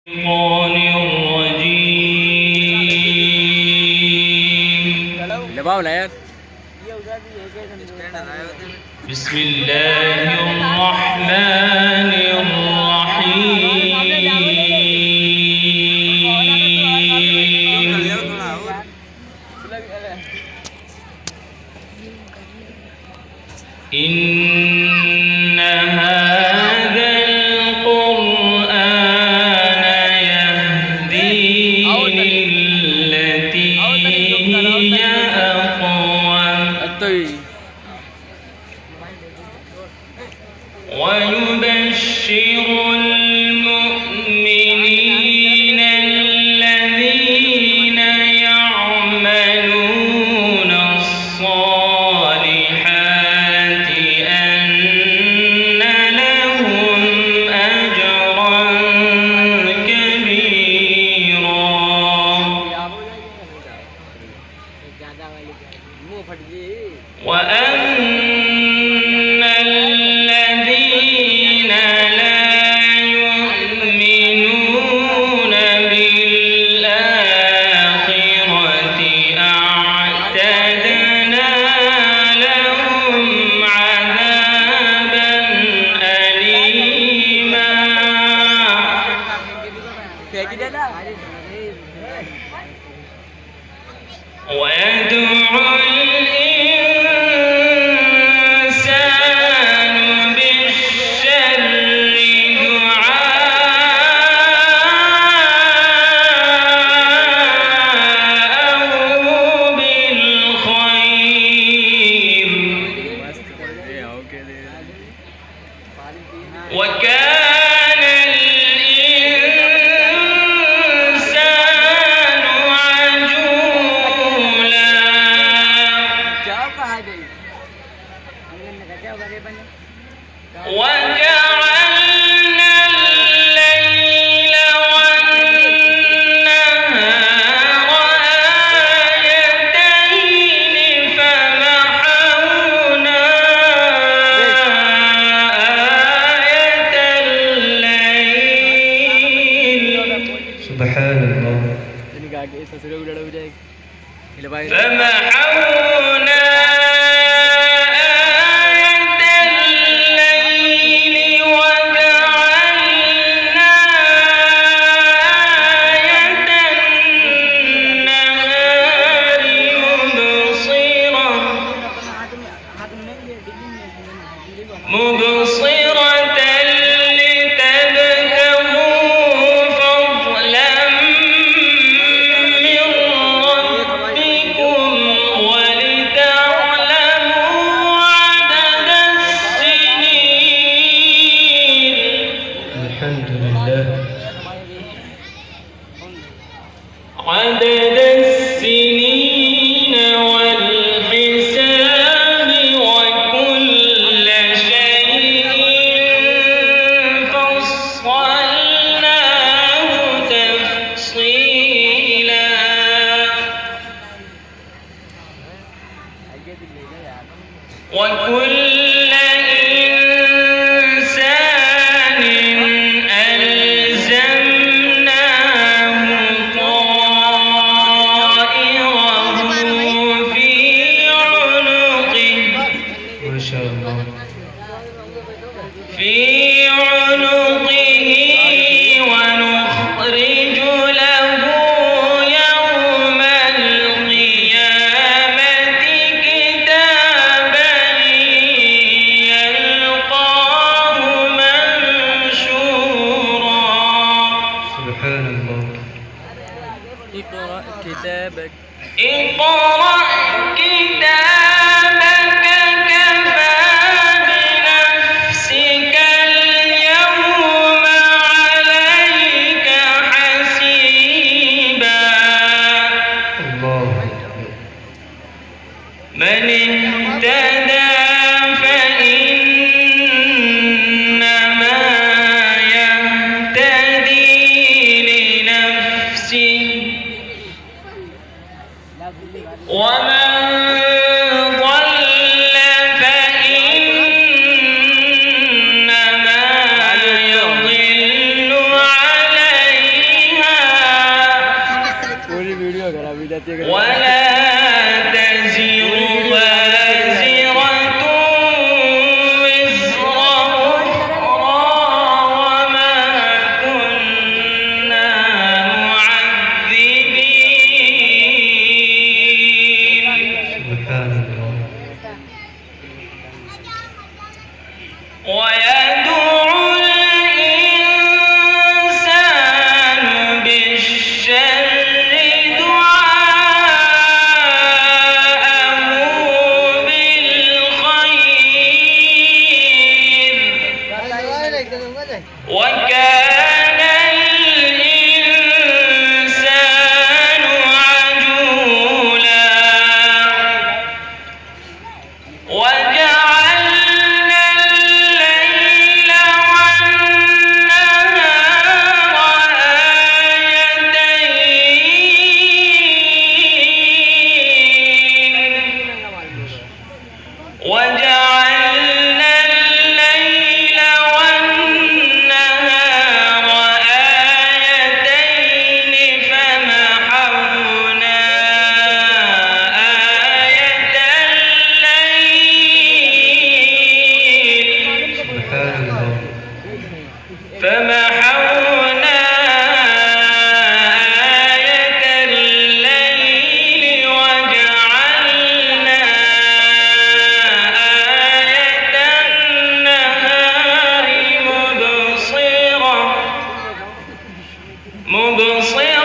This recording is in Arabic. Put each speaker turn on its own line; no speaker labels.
الشيطان الرجيم بسم الله الرحمن الرحيم إن هذا القرآن يهدي للتي هي أقوم ويبشر المؤمنين الذين يعملون الصالحات أن لهم أجرا كبيرا وأن الذين لا يؤمنون بالآخرة أعتدنا لهم عذابا أليما ويدعو الإنسان بالشر دعاءه بالخير وكان الإنسان عجولا وجعلنا الليل والنهار آيتين فمحونا آية الليل سبحان الله فمحونا مبصرة لتبتغوا فضلا من ربكم ولتعلموا عدد السنين الحمد لله عدد السنين والحساب وكل شيء فصلناه تفصيلا وكل إنسان ألزمناه طائره في عنقه ما شاء الله في عنقه ونخرج له يوم القيامة كتابا يلقاه منشورا سبحان الله
اقرأ كتابك
اقرأ كتابك كفى بنفسك اليوم عليك حسيبا الله من اهتدى فإنما يهتدي لنفسه ومن مبصرة